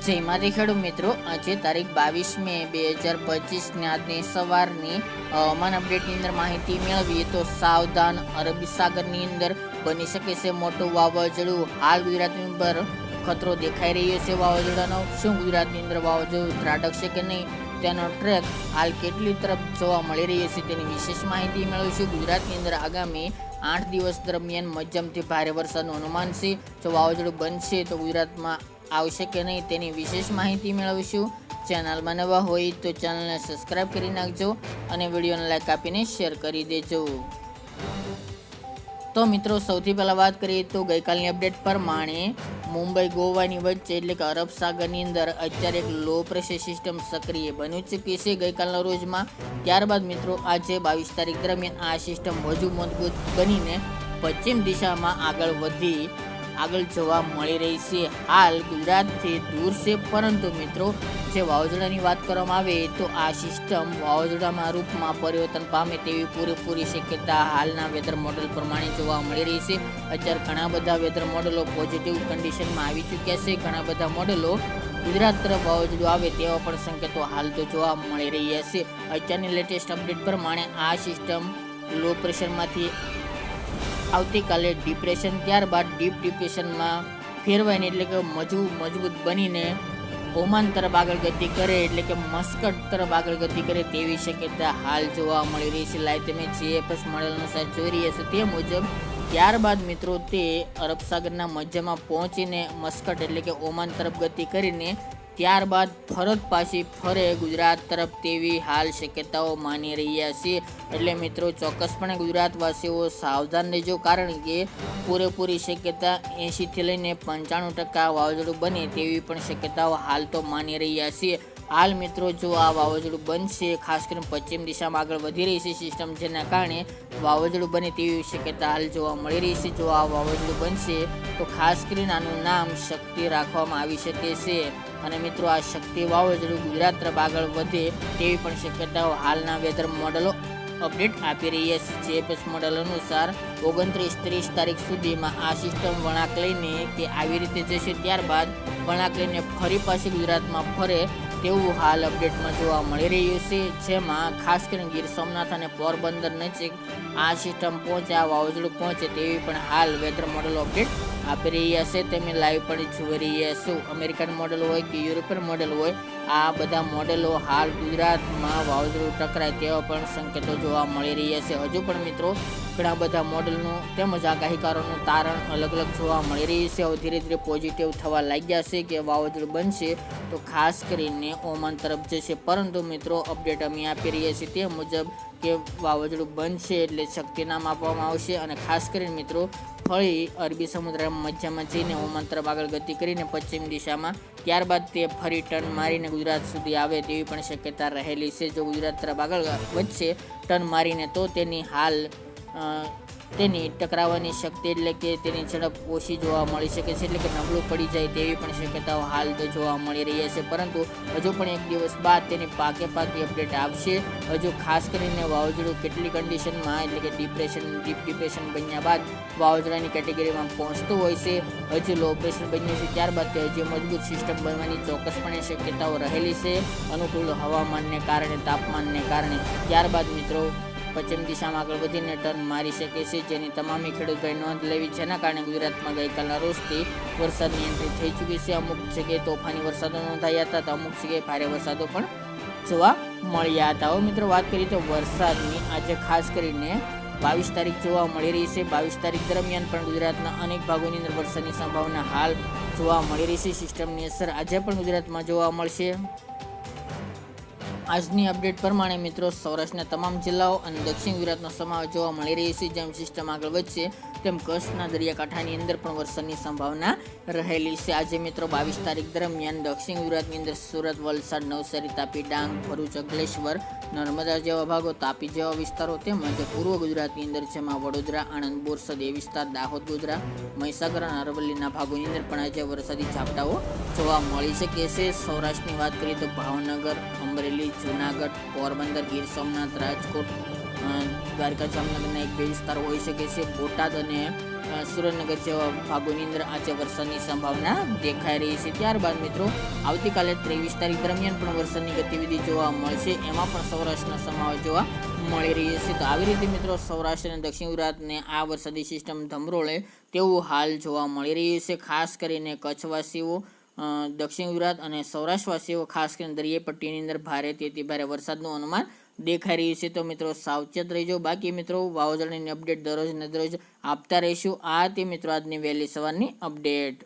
જય માતાજી ખેડૂત મિત્રો, આજે તારીખ 22 મે 2025 આજની સવારની હવામાન અપડેટની અંદર માહિતી મેળવીએ તો સાવધાન, અરબી સાગરની અંદર બની શકે છે મોટું વાવાઝોડું. હાલ ગુજરાતની અંદર ખતરો દેખાઈ રહ્યો છે વાવાઝોડાનો. શું ગુજરાતની અંદર વાવાઝોડું ત્રાટકશે કે નહીં, તેનો ટ્રેક હાલ કેટલી તરફ જોવા મળી રહ્યો છે તેની વિશેષ માહિતી મેળવીશું. ગુજરાતની અંદર આગામી 8 દિવસ દરમિયાન મધ્યમથી ભારે વરસાદનું અનુમાન છે. જો વાવાઝોડું બનશે તો ગુજરાતમાં આવશે કે નહીં તેની વિશેષ માહિતી મેળવીશું. ચેનલમાં નવા હોય તો ચેનલને સબસ્ક્રાઈબ કરી નાખજો અને વિડીયોને લાઈક આપીને શેર કરી દેજો. તો મિત્રો, સૌથી પહેલાં વાત કરીએ તો ગઈકાલની અપડેટ પ્રમાણે મુંબઈ ગોવાની વચ્ચે એટલે કે અરબ સાગરની અંદર અત્યારે એક લો પ્રેશર સિસ્ટમ સક્રિય બની ચૂકી છે ગઈકાલના રોજમાં. ત્યારબાદ મિત્રો આજે 22 તારીખ દરમિયાન આ સિસ્ટમ વધુ મજબૂત બનીને પશ્ચિમ દિશામાં આગળ જોવા મળી રહી છે. હાલ ગુજરાતથી દૂર છે, પરંતુ મિત્રો જે વાવાઝોડાની વાત કરવામાં આવે તો આ સિસ્ટમ વાવાઝોડાના રૂપમાં પરિવર્તન પામે તેવી પૂરેપૂરી શક્યતા હાલના વેધર મોડેલ પ્રમાણે જોવા મળી રહી છે. અત્યારે ઘણા બધા વેધર મોડેલો પોઝિટિવ કન્ડિશનમાં આવી ચૂક્યા છે. ઘણા બધા મોડેલો ગુજરાત તરફ વાવાઝોડું આવે તેવા પણ સંકેતો હાલ તો જોવા મળી રહ્યા છે. અત્યારની લેટેસ્ટ અપડેટ પ્રમાણે આ સિસ્ટમ લો પ્રેશરમાંથી આવતીકાલે ડિપ્રેશન, ત્યારબાદ ડીપ ડિપ્રેશનમાં ફેરવાઈને એટલે કે મજબૂત બનીને ઓમાન તરફ આગળ ગતિ કરે એટલે કે મસ્કટ તરફ આગળ ગતિ કરે તેવી શક્યતા હાલ જોવા મળી રહી છે. લાઈવ તમે જીએફએસ મોડેલ અનુસાર જોઈ રહ્યા છો તે મુજબ. ત્યારબાદ મિત્રો તે અરબ સાગરના મધ્યમાં પહોંચીને મસ્કટ એટલે કે ઓમાન તરફ ગતિ કરીને ત્યારબાદ પાછી ફરે ગુજરાત તરફ તેવી હાલ શક્યતાઓ માની રહ્યા છે. એટલે મિત્રો ચોક્કસપણે ગુજરાતવાસીઓ સાવધાન રહેજો, કારણ કે પૂરેપૂરી શક્યતા 80થી લઈને 95% વાવાઝોડું બને તેવી પણ શક્યતાઓ હાલ તો માની રહ્યા છે. હાલ મિત્રો જો આ વાવાઝોડું બનશે, ખાસ કરીને પશ્ચિમ દિશામાં આગળ વધી રહી છે સિસ્ટમ, જેના કારણે વાવાઝોડું બને તેવી શક્યતા હાલ જોવા મળી રહી છે. જો આ વાવાઝોડું બનશે તો ખાસ કરીને આનું નામ શક્તિ રાખવામાં આવી શકે છે. અને મિત્રો આ શક્તિ વાવાઝોડું ગુજરાત તરફ આગળ વધે તેવી પણ શક્યતાઓ હાલના વેધર મોડલો અપડેટ આપી રહ્યા છે. જીએફએસ મોડલ અનુસાર 29-30 તારીખ સુધીમાં આ સિસ્ટમ વળાંક લઈને કે આવી રીતે જશે, ત્યારબાદ વળાંક લઈને ફરી પાછી ગુજરાતમાં ફરે તેવું હાલ અપડેટમાં જોવા મળી રહ્યું છે. જેમાં ખાસ કરીને ગીર સોમનાથ અને પોરબંદર નજીક આ સિસ્ટમ પહોંચે, આ વાવાઝોડું પહોંચે તેવી પણ હાલ વેધર મોડલ અપડેટ આપી રહ્યા છે. તમે લાઈવ પણ જોઈ રહ્યા છો. અમેરિકન મોડેલ હોય કે યુરોપિયન મોડેલ હોય, આ બધા મોડેલો હાલ ગુજરાતમાં વાવાઝોડું ટકરાય તેવા પણ સંકેતો જોવા મળી રહ્યા છે. હજુ પણ મિત્રો ઘણા બધા મોડેલનું તેમજ આગાહીકારોનું તારણ અલગ અલગ જોવા મળી રહ્યું છે. હવે ધીરે ધીરે પોઝિટિવ થવા લાગ્યા છે કે વાવાઝોડું બનશે તો ખાસ કરીને ઓમાન તરફ જશે. પરંતુ મિત્રો અપડેટ અમે આપી રહ્યા છીએ તે મુજબ કે વાવાઝોડું બનશે એટલે શક્તિ નામ આપવામાં આવશે, અને ખાસ કરીને મિત્રો ફરી અરબી સમુદ્ર મધ્યમાં જઈને ઓમાન તરફ આગળ ગતિ કરીને પશ્ચિમ દિશામાં ત્યારબાદ તે ફરી ટર્ન મારીને ગુજરાત સુધી આવે તેવી પણ શક્યતા રહેલી છે. જો ગુજરાત તરફ આગળ વધશે ટર્ન મારીને તો તેની ટકરાવવાની શક્તિ એટલે કે તેની ઝડપ ઓછી જોવા મળી શકે છે, એટલે કે નબળું પડી જાય તેવી પણ શક્યતાઓ હાલ તો જોવા મળી રહી છે. પરંતુ હજુ પણ એક દિવસ બાદ તેની પાકી અપડેટ આવશે. હજુ ખાસ કરીને વાવાઝોડું કેટલી કન્ડિશનમાં એટલે કે ડીપ ડિપ્રેશન બન્યા બાદ વાવાઝોડાની કેટેગરીમાં પહોંચતું હોય છે, હજુ લો પ્રેશર બન્યું છે, ત્યારબાદ તે હજી મજબૂત સિસ્ટમ બનવાની ચોક્કસપણે શક્યતાઓ રહેલી છે અનુકૂળ હવામાનને કારણે, તાપમાનને કારણે. ત્યારબાદ મિત્રો પશ્ચિમ દિશામાં આગળ વધીને ટર્ન મારી શકે છે, જેની તમામ ખેડૂતોએ નોંધ લેવી, જેના કારણે ગુજરાતમાં ગઈકાલના રોજથી વરસાદની એન્ટ્રી થઈ ચૂકી છે. અમુક જગ્યાએ તોફાની વરસાદો નોંધાયા હતા, તો અમુક જગ્યાએ ભારે વરસાદો પણ જોવા મળ્યા હતા. હવે મિત્રો વાત કરીએ તો વરસાદની, આજે ખાસ કરીને 22 તારીખ જોવા મળી રહી છે. 22 તારીખ દરમિયાન પણ ગુજરાતના અનેક ભાગોની અંદર વરસાદની સંભાવના હાલ જોવા મળી રહી છે. સિસ્ટમની અસર આજે પણ ગુજરાતમાં જોવા મળશે. આજની અપડેટ પ્રમાણે મિત્રો સૌરાષ્ટ્રના તમામ જિલ્લાઓ અને દક્ષિણ ગુજરાતનો સમાવેશ જોવા મળી રહી છે. જેમ સિસ્ટમ આગળ વધશે તેમ કચ્છના દરિયાકાંઠાની અંદર પણ વરસાદની સંભાવના રહેલી છે. આજે મિત્રો 22 તારીખ દરમિયાન દક્ષિણ ગુજરાતની અંદર સુરત, વલસાડ, નવસારી, તાપી, ડાંગ, ભરૂચ, અંકલેશ્વર, નર્મદા જેવા ભાગો, તાપી જેવા વિસ્તારો, તેમજ પૂર્વ ગુજરાતની અંદર જેમાં વડોદરા, આણંદ, બોરસદ એ વિસ્તાર, દાહોદ, ગોધરા, મહીસાગર અને અરવલ્લીના ભાગોની અંદર પણ આજે વરસાદી ઝાપટાઓ જોવા મળી શકે છે. સૌરાષ્ટ્રની વાત કરીએ તો ભાવનગર, અમરેલી, જૂનાગઢ, પોરબંદર, ગીર સોમનાથ, રાજકોટ, દ્વારકા, જામનગરના 1-2 વિસ્તારો હોઈ શકે છે. બોટાદ અને સુરેન્દ્રનગર જેવા ભાગોની અંદર આજે વરસાદની સંભાવના દેખાઈ રહી છે. ત્યારબાદ મિત્રો આવતીકાલે 23 તારીખ દરમિયાન પણ વરસાદની ગતિવિધિ જોવા મળશે. એમાં પણ સૌરાષ્ટ્રના સમાવેશ જોવા મળી રહી છે. તો આવી રીતે મિત્રો સૌરાષ્ટ્ર અને દક્ષિણ ગુજરાતને આ વરસાદી સિસ્ટમ ધમરોળે તેવું હાલ જોવા મળી રહ્યું છે. ખાસ કરીને કચ્છવાસીઓ, દક્ષિણ ગુજરાત અને સૌરાષ્ટ્રવાસીઓ ખાસ કરીને દરિયાઈ પટ્ટીની અંદર ભારેથી અતિ ભારે વરસાદનું અનુમાન દેખાઈ રહ્યું છે. તો મિત્રો સાવચેત રહેજો. બાકી મિત્રો વાવાઝોડાની અપડેટ દરરોજ ને દરરોજ આપતા રહીશું. આ તે મિત્રો આજની વહેલી સવારની અપડેટ.